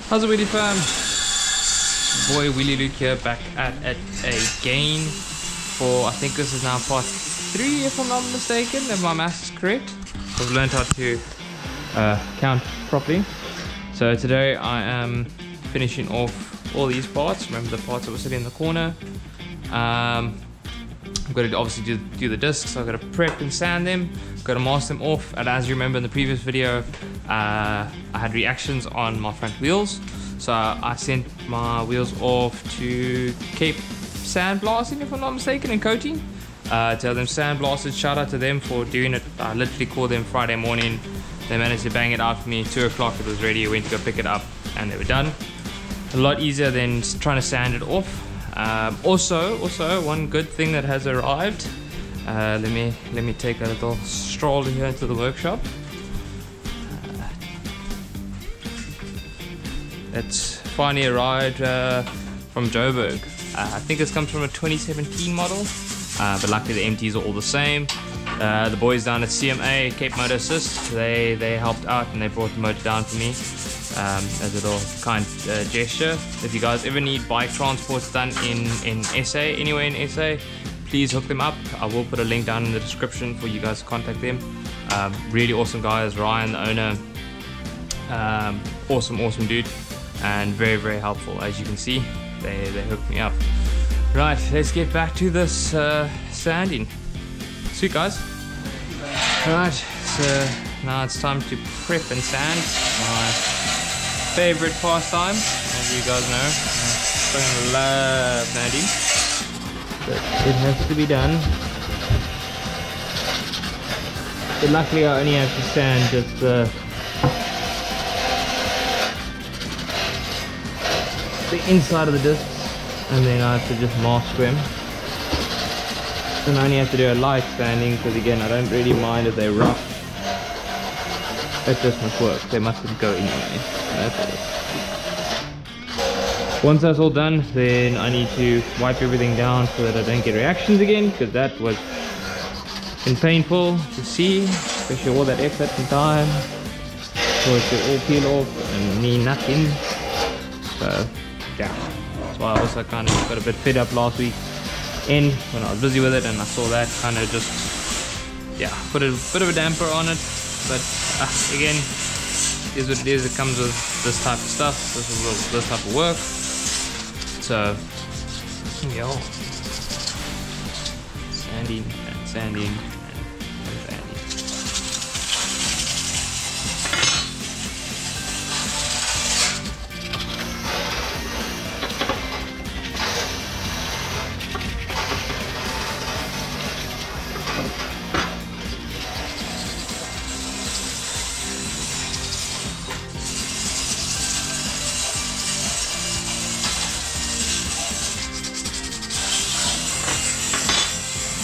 How's it, Wheelie fam? Boy Wheelie Luke here, back at it again for, I think this is now part 3 if I'm not mistaken, if my maths is correct. I've learned how to count properly. So today I am finishing off all these parts. Remember the parts that were sitting in the corner. I've got to obviously do the discs, so I've got to prep and sand them, got to mask them off, and as you remember in the previous video, I had reactions on my front wheels, so I sent my wheels off to Cape Sandblasting if I'm not mistaken, and coating. Tell them sandblasted, shout out to them for doing it. I literally called them Friday morning, they managed to bang it out for me, 2 o'clock it was ready, I went to go pick it up and they were done. A lot easier than trying to sand it off. Also one good thing that has arrived, let me take a little stroll here into the workshop. It's finally arrived from Joburg. I think this comes from a 2017 model, but luckily the MTs are all the same. The boys down at CMA, Cape Moto Asist, they helped out and they brought the motor down for me. As a little kind gesture. If you guys ever need bike transports done in SA, anywhere in SA, please hook them up. I will put a link down in the description for you guys to contact them. Really awesome guys, Ryan the owner, awesome dude, and very helpful. As you can see, they hooked me up. Right, let's get back to this sanding. Sweet guys. Right, so now it's time to prep and sand. My favorite pastime, as you guys know. I fucking love sanding, but it has to be done. But luckily I only have to sand just the inside of the discs, and then I have to just mask them. And I only have to do a light sanding because again I don't really mind if they're rough. It just must work, they mustn't go anyway. That's it. Once that's all done, then I need to wipe everything down so that I don't get reactions again, because that was painful to see, especially all that effort and time for it to all peel off and me nothing. So yeah, that's why I also kind of got a bit fed up last week when I was busy with it, and I saw that kind of just, yeah, put a bit of a damper on it. But again, is what it is. It comes with this type of stuff, this type of work. So yeah, sanding and sanding and sanding.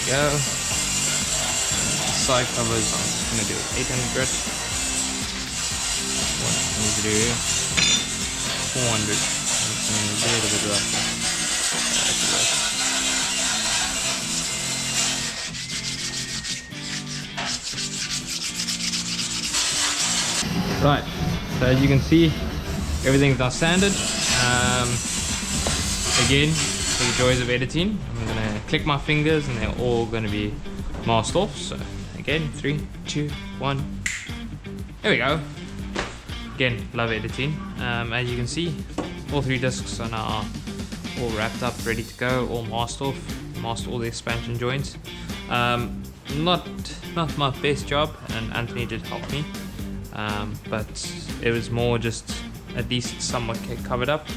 Go. Side covers, I'm just going to do 800 grit. What I need to do 400. I'm just going to do a little bit rough. Right, so as you can see, everything's now sanded. Again, for the joys of editing, I'm gonna click my fingers and they're all gonna be masked off. So again, 3, 2, 1. There we go. Again, love editing. As you can see, all 3 discs are now all wrapped up, ready to go, all masked off. Masked all the expansion joints. Not my best job, and Anthony did help me. But it was more just at least somewhat covered up,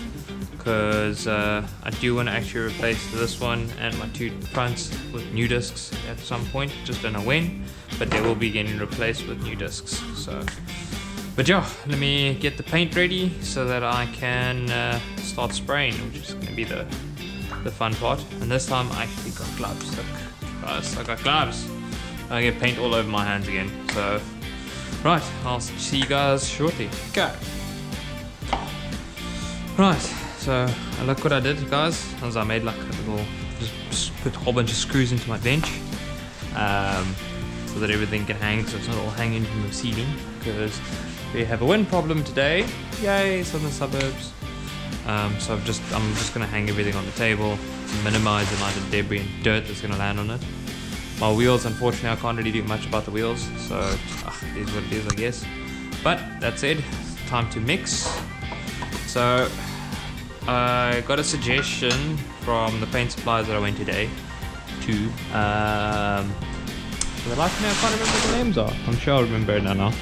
because I do want to actually replace this one and my 2 fronts with new discs at some point. Just don't know when, but they will be getting replaced with new discs. So, but yeah, let me get the paint ready so that I can start spraying, which is going to be the fun part. And this time I actually got gloves. Look guys, I got gloves. I get paint all over my hands again. So right, I'll see you guys shortly. Go. Right. So look what I did, guys. As I made like a little, just put a whole bunch of screws into my bench, so that everything can hang, so it's not all hanging from the ceiling. Because we have a wind problem today. Yay, southern suburbs. So I'm just gonna hang everything on the table to minimize the amount of debris and dirt that's gonna land on it. My wheels, unfortunately, I can't really do much about the wheels, so it is what it is, I guess. But that said, it's time to mix. So I got a suggestion from the paint suppliers that I went today to for the life of me, I can't remember what the names are. I'm sure I'll remember it now.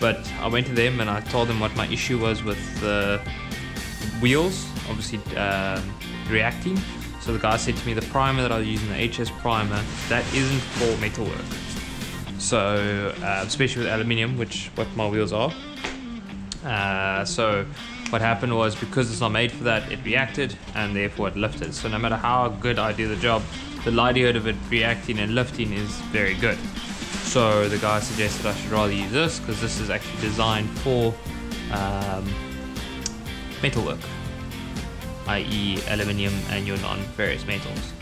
But I went to them and I told them what my issue was with the wheels, obviously reacting. So the guy said to me the primer that I was using, the HS primer, that isn't for metal work. So especially with aluminium, which what my wheels are. So what happened was, because it's not made for that, it reacted and therefore it lifted. So no matter how good I do the job, the likelihood of it reacting and lifting is very good. So the guy suggested I should rather use this, because this is actually designed for metal work, i.e. aluminium and your non-ferrous metals.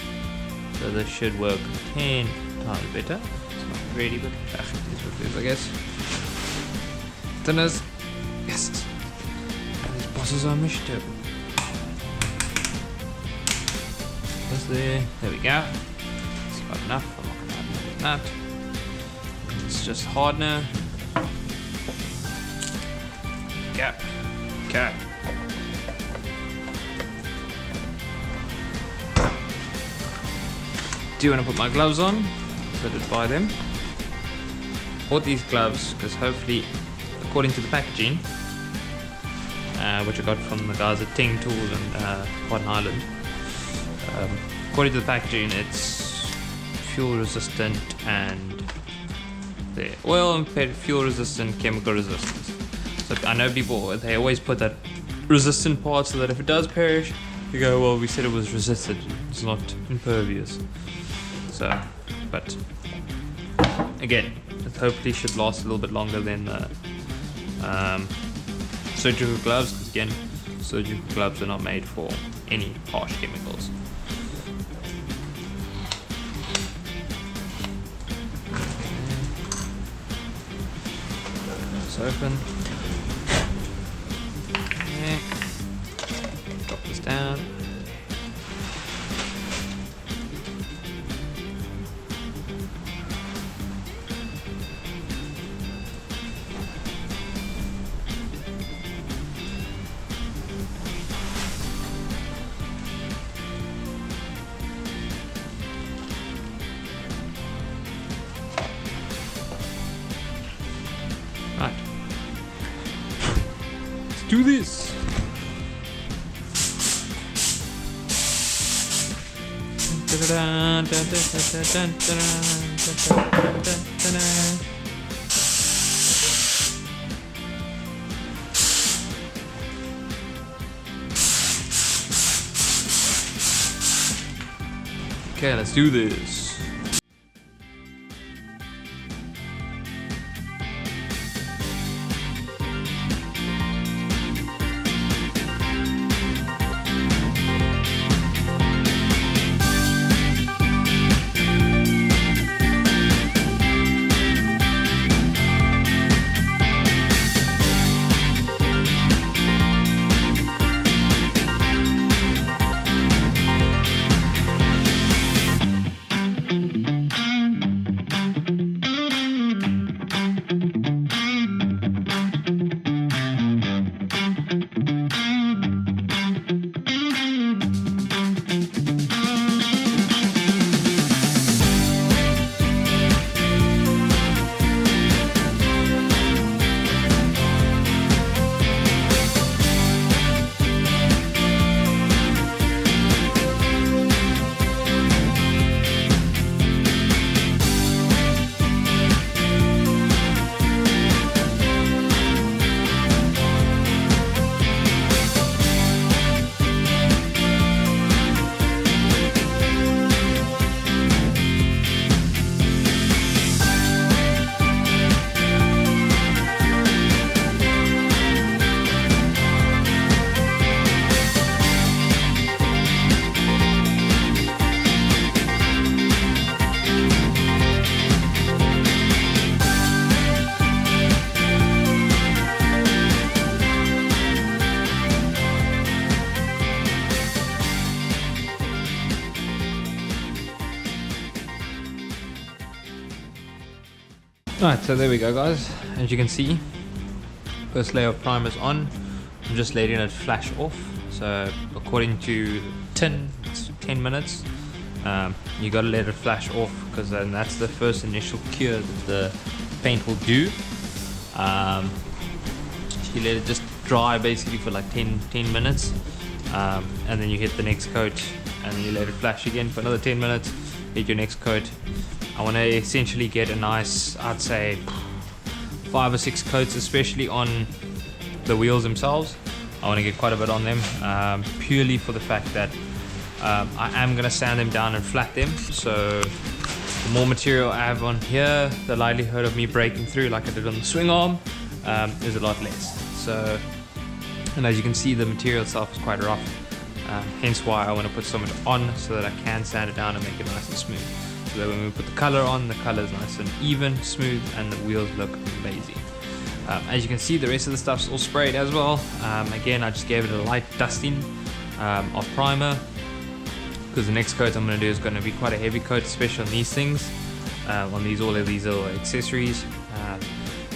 So this should work 10 times better. It's not really, but it is what it is, I guess. Thinners, yes. And these bosses are mischief. That's there we go. It's about enough. I'm not going to add more than that. It's just hardener. Gap. Okay. Do you want to put my gloves on? So I did buy them. Bought these gloves because hopefully, according to the packaging, which I got from the guys at Ting Tool and Cotton Island, according to the packaging, it's fuel resistant and oil and fuel resistant, chemical resistant. So I know people, they always put that resistant part so that if it does perish, you go, well, we said it was resistant, it's not impervious. So, but again, it hopefully should last a little bit longer than the surgical gloves, because again, surgical gloves are not made for any harsh chemicals. It's open. Okay. Drop this down. Right. Let's do this. Okay, let's do this. Right, so there we go guys. As you can see, first layer of primer is on. I'm just letting it flash off. So according to tin, it's 10 minutes. You gotta let it flash off because then that's the first initial cure that the paint will do. You let it just dry basically for like 10 minutes, and then you hit the next coat, and then you let it flash again for another 10 minutes, hit your next coat. I want to essentially get a nice, I'd say 5 or 6 coats, especially on the wheels themselves. I want to get quite a bit on them, purely for the fact that I am going to sand them down and flat them. So the more material I have on here, the likelihood of me breaking through like I did on the swing arm is a lot less. So, and as you can see, the material itself is quite rough, hence why I want to put so much on so that I can sand it down and make it nice and smooth. So that when we put the color on, the color is nice and even, smooth, and the wheels look amazing. As you can see, the rest of the stuff's all sprayed as well. Again, I just gave it a light dusting of primer, because the next coat I'm going to do is going to be quite a heavy coat, especially on these things, on these all of these little accessories.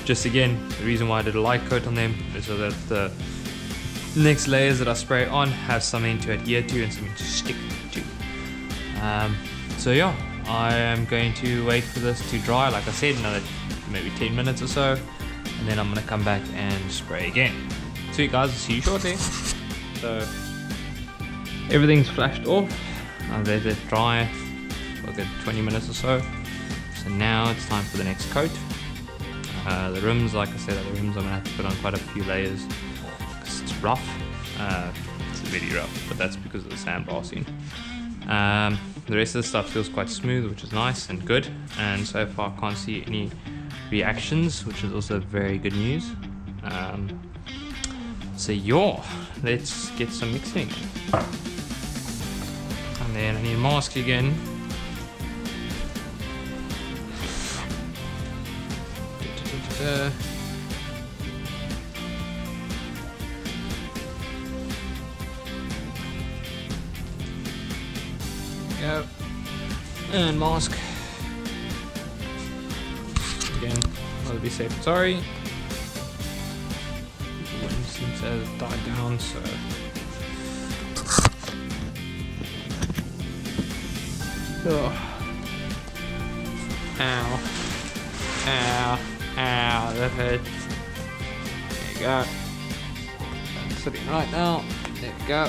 Just again, the reason why I did a light coat on them is so that the next layers that I spray on have something to adhere to and something to stick to. So yeah, I am going to wait for this to dry, like I said, another maybe 10 minutes or so, and then I'm going to come back and spray again. Sweet guys, I'll see you shortly. So everything's flashed off. I've let it dry for a good 20 minutes or so. So now it's time for the next coat. The rims, like I said, the rims I'm going to have to put on quite a few layers because it's rough. It's really rough, but that's because of the sandblasting. The rest of the stuff feels quite smooth, which is nice and good. And so far I can't see any reactions, which is also very good news. So yeah, let's get some mixing. And then I need a mask again. Go. And mask. Again, I'll be safe. Sorry. The wind seems to have died down, so. Oh. Ow. Ow. Ow, that hurt. There you go. I'm sitting right now. There we go.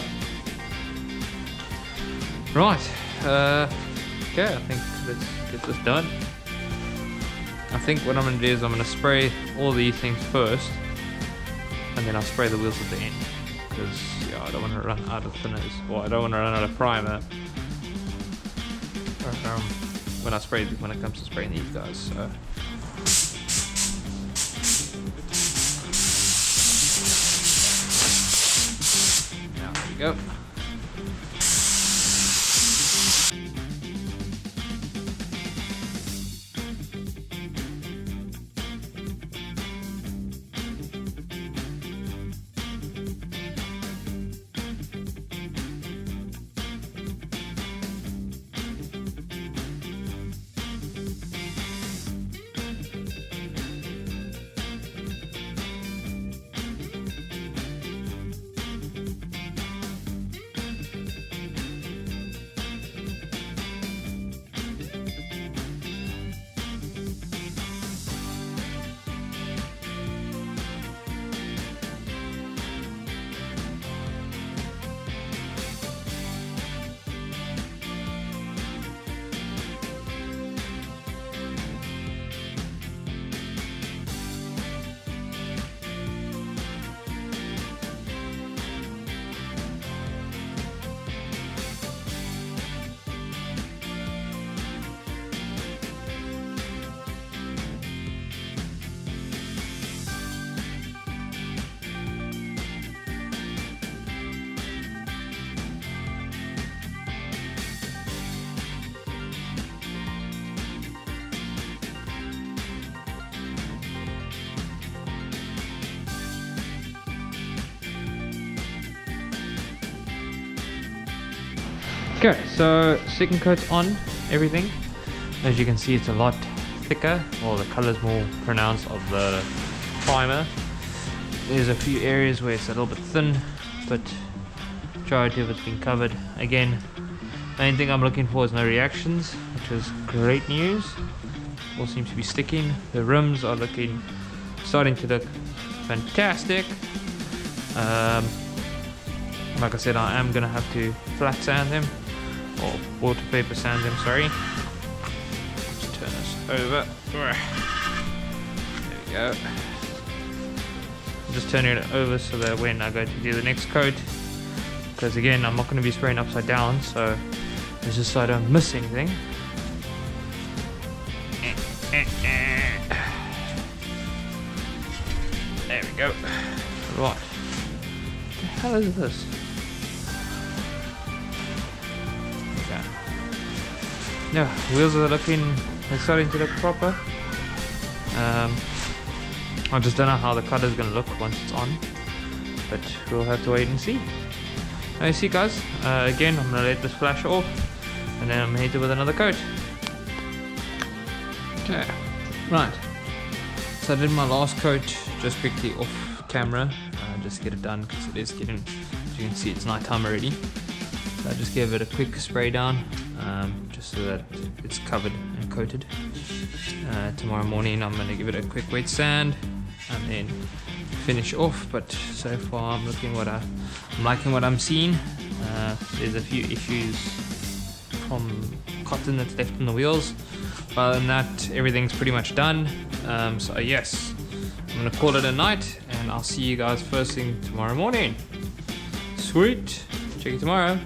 Right. Okay, I think let's get this done. I think what I'm going to do is I'm going to spray all these things first, and then I'll spray the wheels at the end, because yeah, I don't want to run out of thinners, or I don't want to run out of primer when it comes to spraying these guys. So. Now there we go. Okay, so second coat's on everything. As you can see, it's a lot thicker, or the color's more pronounced of the primer. There's a few areas where it's a little bit thin, but majority of it's been covered. Again, main thing I'm looking for is no reactions, which is great news. All seems to be sticking. The rims are starting to look fantastic. Like I said, I am gonna have to flat sand them, or water paper sand them, sorry. Just turn this over. There we go. Just turning it over so that when I go to do the next coat, because again, I'm not going to be spraying upside down, so it's just so I don't miss anything. There we go. Right. What the hell is this? Okay. No, wheels are they're starting to look proper. I just don't know how the color is going to look once it's on, but we'll have to wait and see. Now you see guys, again I'm going to let this flash off, and then I'm going to hit it with another coat. Okay, right, so I did my last coat just quickly off camera, just to get it done, because it is getting, as you can see, it's night time already. So I just gave it a quick spray down, just so that it's covered and coated. Tomorrow morning I'm going to give it a quick wet sand and then finish off, but so far I'm liking what I'm seeing. There's a few issues from cotton that's left in the wheels, but other than that everything's pretty much done. So yes, I'm gonna call it a night, and I'll see you guys first thing tomorrow morning. Sweet, check you tomorrow.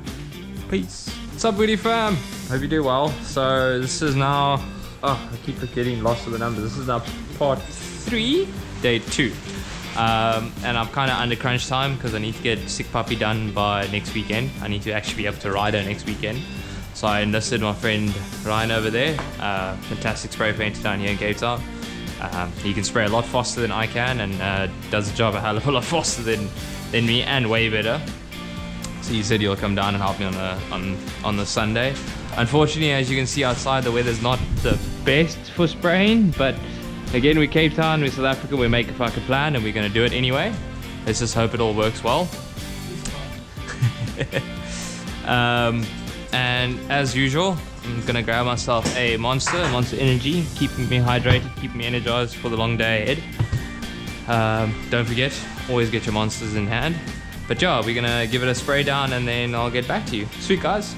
Peace. What's up, Wheelie fam? Hope you do well. So this is now, I keep forgetting, lost of the numbers. This is now part 3, day 2. And I'm kind of under crunch time because I need to get Sickpuppy done by next weekend. I need to actually be able to ride her next weekend. So I enlisted my friend Ryan over there, fantastic spray painter down here in Cape Town. He can spray a lot faster than I can, and does the job a hell of a lot faster than me, and way better. So he said he'll come down and help me on the Sunday. Unfortunately, as you can see outside, the weather's not the best for spraying, but again, we're Cape Town, we're South Africa, we make a fucking plan and we're gonna do it anyway. Let's just hope it all works well. And as usual, I'm gonna grab myself a Monster Energy, keeping me hydrated, keeping me energized for the long day ahead. Don't forget, always get your Monsters in hand. But yeah, we're gonna give it a spray down and then I'll get back to you. Sweet guys.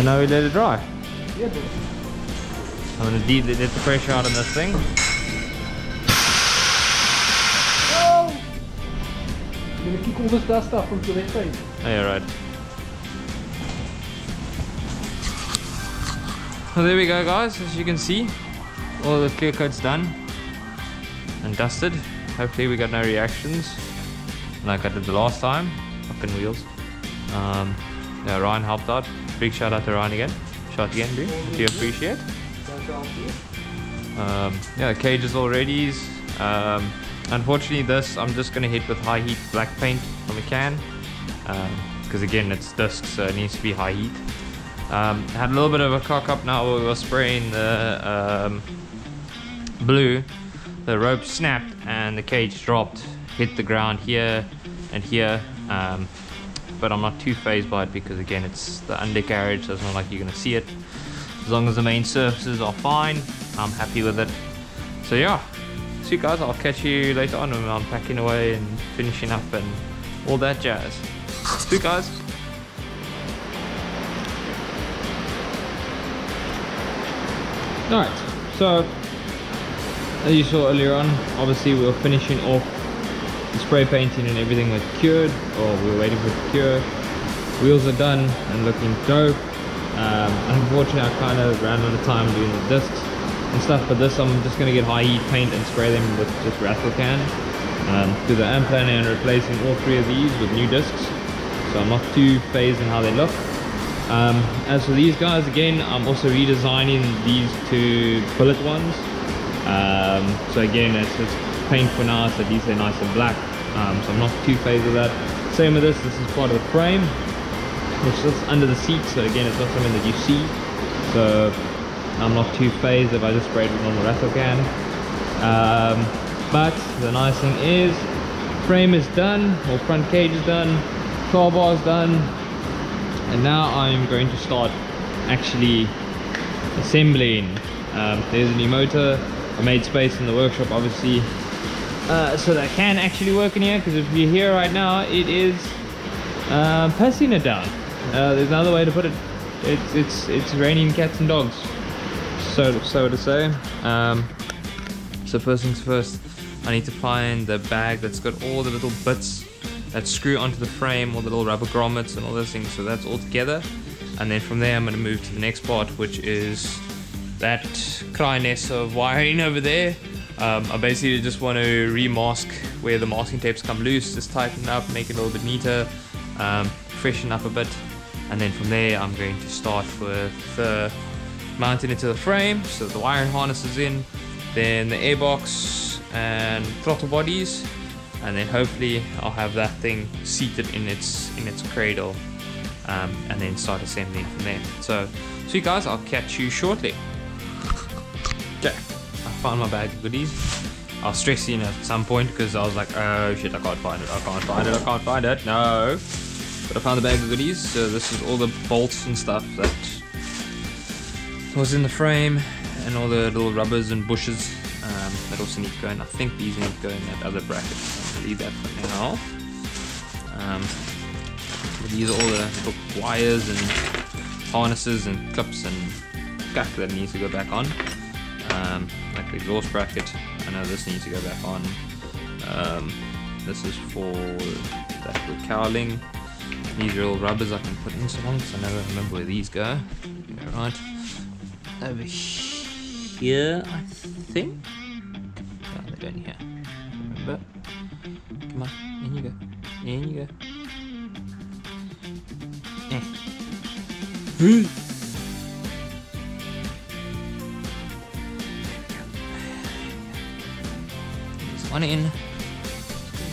And now we let it dry. Yeah, bro. I'm gonna let the pressure out on this thing. Oh! I'm gonna kick all this dust up onto their face. Oh, yeah, right. Well, there we go, guys. As you can see, all the clear coat's done and dusted. Hopefully we got no reactions like I did the last time. Fucking wheels. Yeah, Ryan helped out. Big shout out to Ryan again. Shout again, dude. If you appreciate. Yeah, the cage is all ready. Unfortunately, this I'm just gonna hit with high heat black paint from a can, because again it's disc, so it needs to be high heat. Had a little bit of a cock up now. We were spraying the blue. The rope snapped and the cage dropped, hit the ground here and here. But I'm not too phased by it because again it's the undercarriage, so it's not like you're gonna see it. As long as the main surfaces are fine, I'm happy with it. So yeah, see you guys, I'll catch you later on when I'm packing away and finishing up and all that jazz. See you guys. Alright, so as you saw earlier on, obviously we were finishing off the spray painting and everything was cured, or we were waiting for it to cure. Wheels are done and looking dope. Unfortunately I kind of ran out of time doing the discs and stuff, but this I'm just going to get high heat paint and spray them with just rattle can. Do the amp planner and replacing all three of these with new discs, so I'm not too phased in how they look. As for these guys, again, I'm also redesigning these to bullet ones. So again, it's just paint for now, so these are nice and black. So I'm not too phased with that. Same with this is part of the frame, which is under the seat, so again, it's not something that you see. So I'm not too phased if I just spray it with normal rattle can. But the nice thing is, frame is done, or front cage is done, 12 bars done. And now I'm going to start actually assembling. There's a new motor. I made space in the workshop obviously, so that I can actually work in here, because if you're here right now it is passing it down. There's another way to put it. It's raining cats and dogs, so to say. So first things first, I need to find the bag that's got all the little bits that screw onto the frame, all the little rubber grommets and all those things, so that's all together. And then from there I'm going to move to the next part, which is that cryness of wiring over there. I basically just want to remask where the masking tapes come loose, just tighten up, make it a little bit neater, freshen up a bit. And then from there I'm going to start with mounting it to the frame, so the wiring harness is in, then the airbox and throttle bodies, and then hopefully I'll have that thing seated in its cradle, and then start assembling from there. So you guys, I'll catch you shortly. Okay, I found my bag of goodies. I was stressing at some point because I was like, oh shit, I can't find it, no. But I found the bag of goodies. So this is all the bolts and stuff that was in the frame, and all the little rubbers and bushes that also need to go in. I think these need to go in that other bracket, so I'll leave that for now. But these are all the little wires and harnesses and clips and guck that needs to go back on. Like the exhaust bracket, I know this needs to go back on. This is for that little cowling. These are all rubbers I can put in so long, because I never remember where these go. Right over here, I think. Oh, they're going here. Remember? Come on, in you go. In you go. There's one in. Goes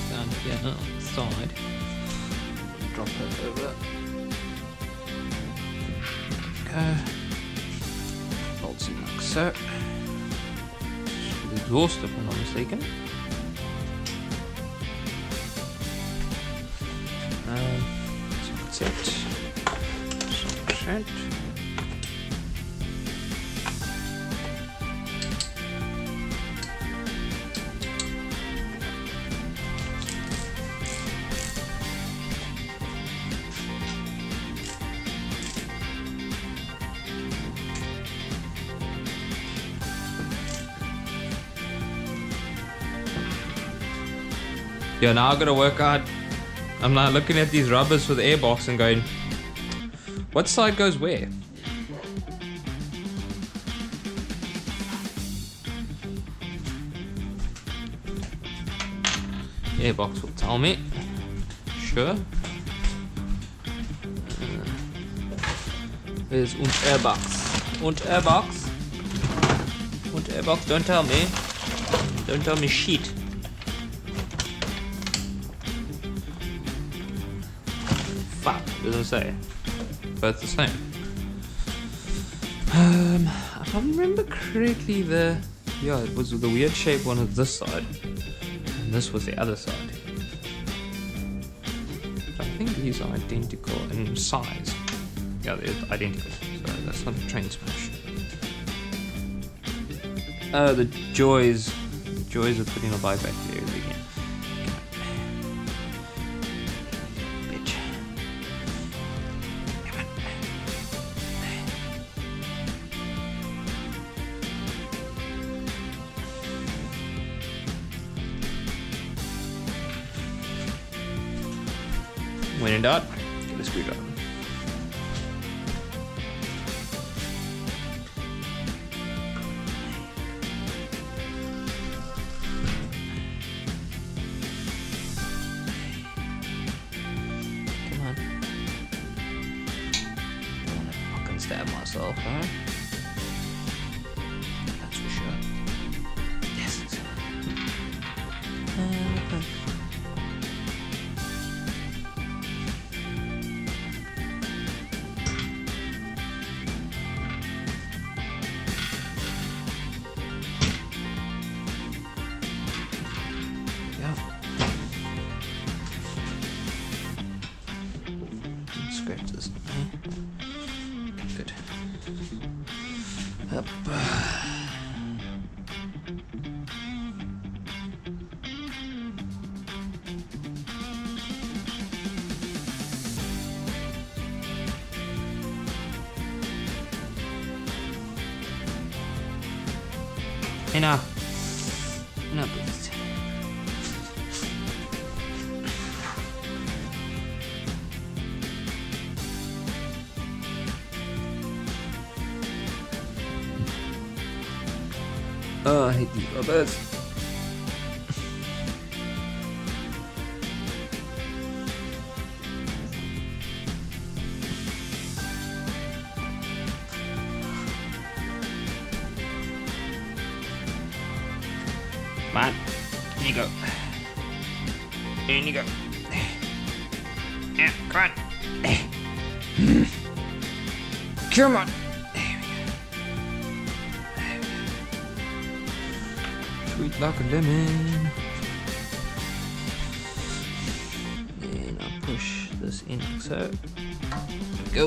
down here on the side. Drop that over. Go. Bolts in like so. The exhaust, if I'm not mistaken. So that's it. So Yeah, now I gotta work out. I'm like looking at these rubbers for the airbox and going, what side goes where? Airbox will tell me. Sure. Where's und Airbox? Und Airbox? Und Airbox? Don't tell me. Don't tell me shit. Fuck, doesn't say. Both the same. If I remember correctly, it was the weird shape one was this side, and this was the other side. I think these are identical in size. Yeah, they're identical. So that's not a train smash. Oh, the joys of putting a bike back there again. Bitch. Come on. When in doubt, get a screwdriver. Stab myself, huh? That's for sure. Yes. Yeah. Scratch this. Good. Up. Hey now. No, please. Oh, I hate these rubbers. Come on. Here you go. In you go. Yeah, come on. Come on. Sweet like a lemon. And I'll push this in like so. There we go.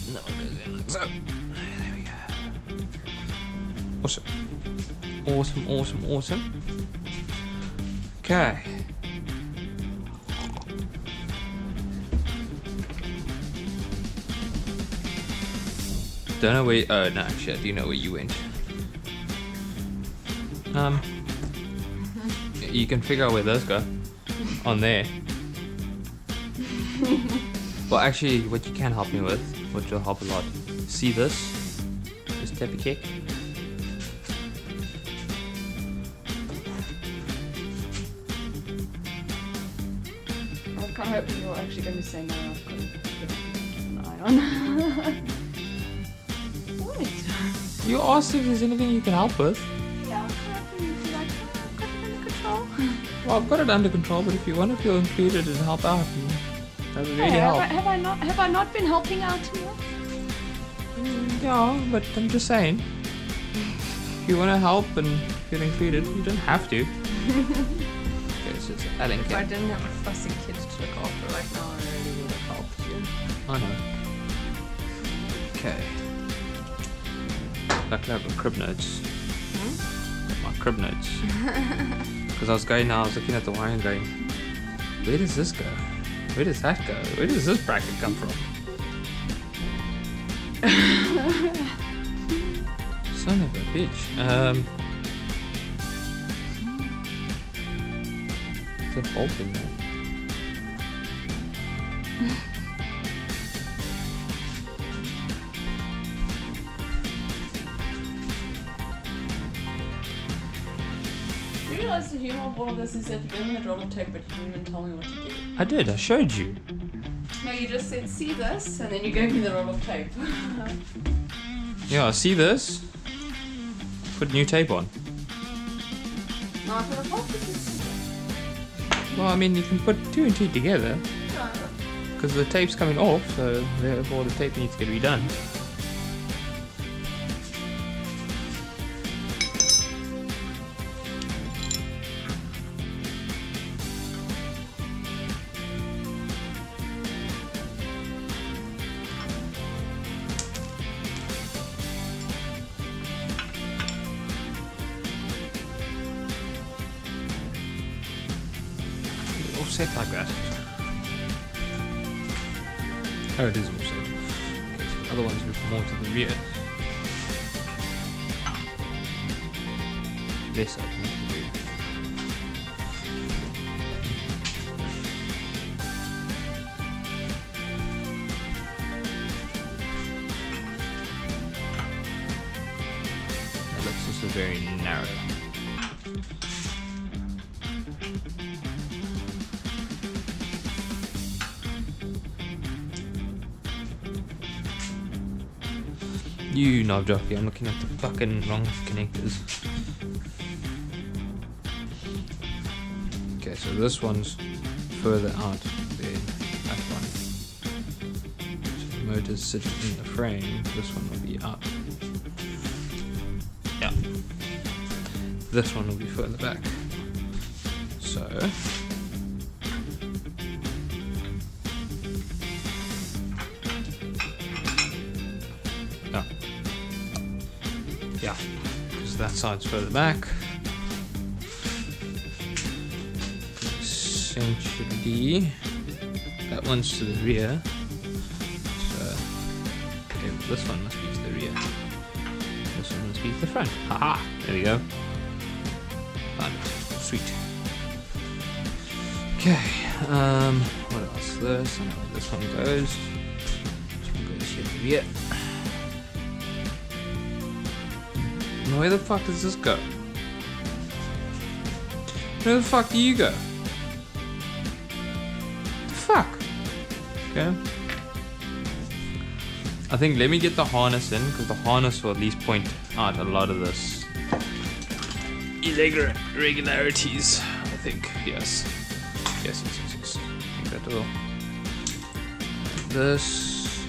And that one goes in like so. There we go. Awesome. Awesome, awesome, awesome. Okay. Don't know where. Oh no, actually, I do know where you went. You can figure out where those go. On there. Well, actually, what you can help me with, which will help a lot. See this? This tappy kick. I was kind of hoping you were actually going to say no. I've got to keep an eye on. What? You asked if there's anything you can help with. Yeah, Well, I've got it under control, but if you want to feel included and help out, that would really help. Have I not been helping out enough? Yeah, but I'm just saying. If you want to help and feel included, you don't have to. Okay, so it's Alan If I didn't have a fussy kid to look after right now, I really would have helped you. I know. Okay. Luckily I've got crib notes. My crib notes. Because I was looking at the wire and going, where does this go? Where does that go? Where does this bracket come from? Son of a bitch. There's a bolt in there. You realise the humour of all of this is that you gave me the roll of tape, but you didn't even tell me what to do. I did, I showed you. No, you just said, see this, and then you gave me the roll of tape. Yeah, see this? Put new tape on. No, I thought, what is this? Well, I mean, you can put 2 and 2 together. No. Because the tape's coming off, so therefore the tape needs to get redone. Offset like that. Oh, it is offset. Okay, so the other ones move more to the rear. This I can do. That looks also very narrow. You knob jockey, I'm looking at the fucking wrong connectors. Okay, so this one's further out than that one. So the motor's sitting in the frame, this one will be up. Yeah. This one will be further back. So yeah, because that side's further back. Essentially, that one's to the rear. So, okay, this one must be to the rear. This one must be to the front. Haha! There we go. Found it. Sweet. Okay. What else? This. I know where this one goes. This one goes here to the rear. Where the fuck does this go? Where the fuck do you go? The fuck? Okay. I think let me get the harness in, because the harness will at least point out a lot of this irregularities. I think. Yes. Yes. I think that will. This.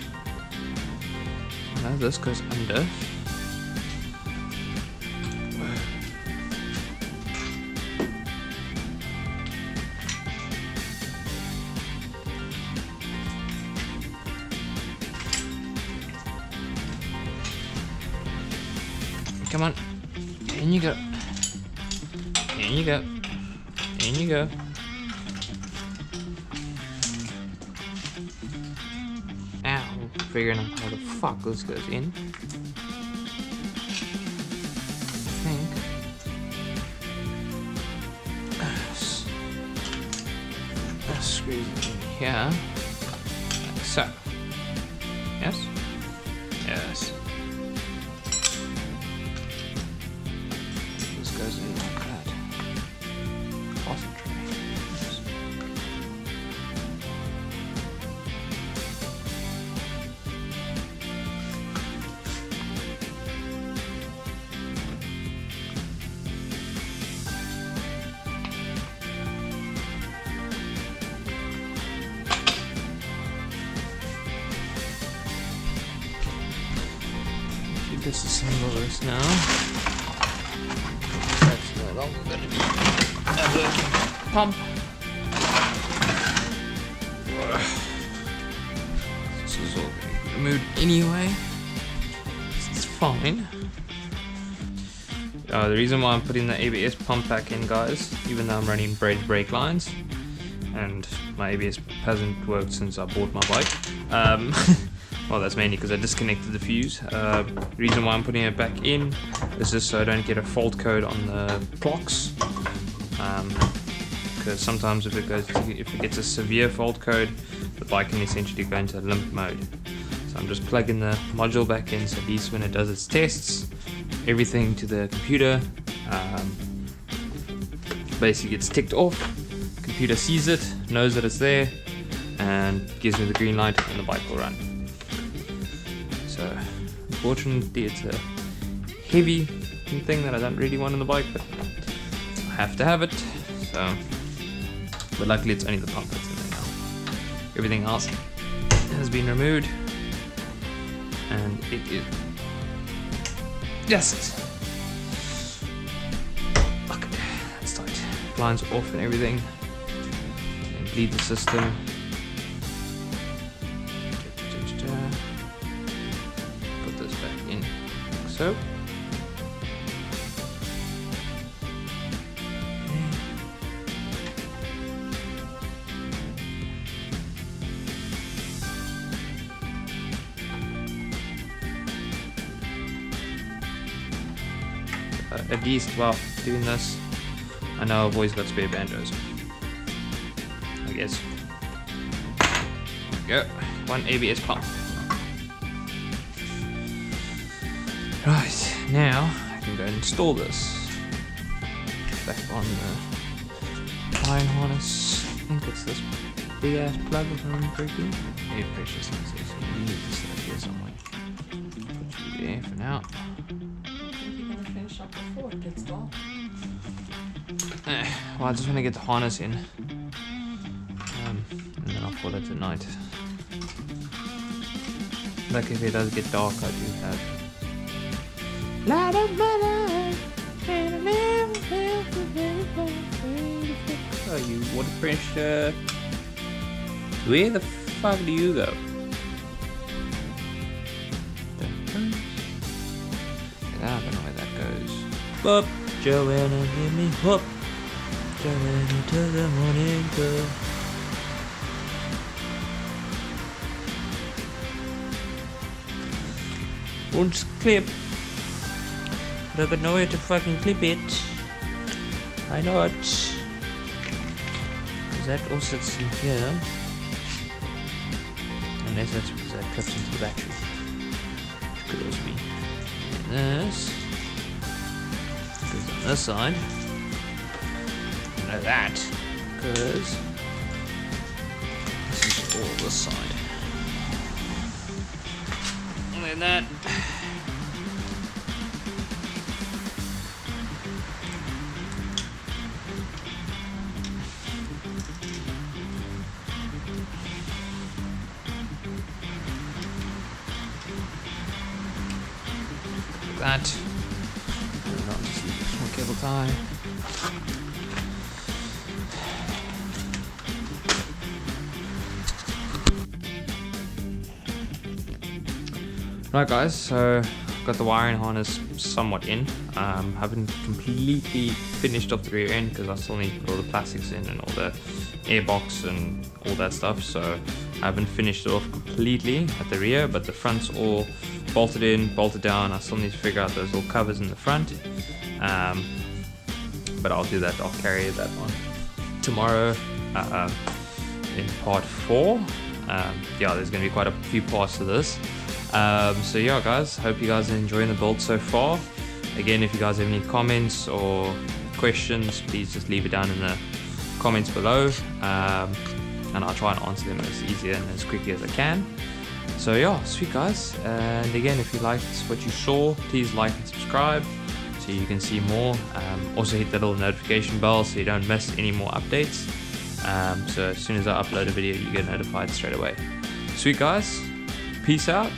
No, this goes under. Come on. In you go. In you go. In you go. Ow. Figuring out how the fuck this goes in. I think. That screws it in here. Like so. Yes? Yes. Goes in like that. Faucet tray. Yes. Disassemble this now. No longer going to be a working pump. This is all going to be removed anyway. It's fine. The reason why I'm putting the ABS pump back in, guys, even though I'm running braided brake lines, and my ABS hasn't worked since I bought my bike. Well, that's mainly because I disconnected the fuse. The reason why I'm putting it back in is just so I don't get a fault code on the clocks. because sometimes if it gets a severe fault code, the bike can essentially go into limp mode. So I'm just plugging the module back in, so at least when it does its tests, everything to the computer basically gets ticked off. Computer sees it, knows that it's there, and gives me the green light, and the bike will run. So unfortunately it's a heavy thing that I don't really want on the bike, but I have to have it. So, but luckily it's only the pump that's in there now. Everything else has been removed, and it is just okay. That's tight. Blinds off and everything. And bleed the system. Put this back in like so. At least while doing this, I know I've always got spare bandos, I guess. There we go, one ABS pump. Right, now I can go and install this. Back on the iron harness. I think it's this big ass plug if I remember correctly. Air pressure sensor, so you need this stuff here somewhere. Put you there for now. Up before it gets dark. Well, I just want to get the harness in, and then I'll call it a night. Like if it does get dark, I do have light up my life, and I never felt the very way. Oh, you water pressure. Where the fuck do you go? I don't know where that goes. Whoop, Joanna, give me whoop. Joanna to the morning girl. Won't clip. But I got nowhere to fucking clip it. Why not? Because that all sits in here. Unless that's because that clips into the battery. Which could also be. This goes on this side. I know that because this is all this side. And then that. That. And I'll just leave this one cable tie. Right guys, so got the wiring harness somewhat in. Haven't completely finished off the rear end because I still need to put all the plastics in and all the airbox and all that stuff, so I haven't finished it off completely at the rear, but the front's all bolted in, bolted down. I still need to figure out those little covers in the front, but I'll do that. I'll carry that on tomorrow in part 4. Yeah, there's going to be quite a few parts to this. So yeah guys, hope you guys are enjoying the build so far. Again, if you guys have any comments or questions, please just leave it down in the comments below, and I'll try and answer them as easy and as quickly as I can. So yeah, sweet guys, and again, if you liked what you saw, please like and subscribe so you can see more. Also hit that little notification bell so you don't miss any more updates. So as soon as I upload a video, you get notified straight away. Sweet guys, peace out.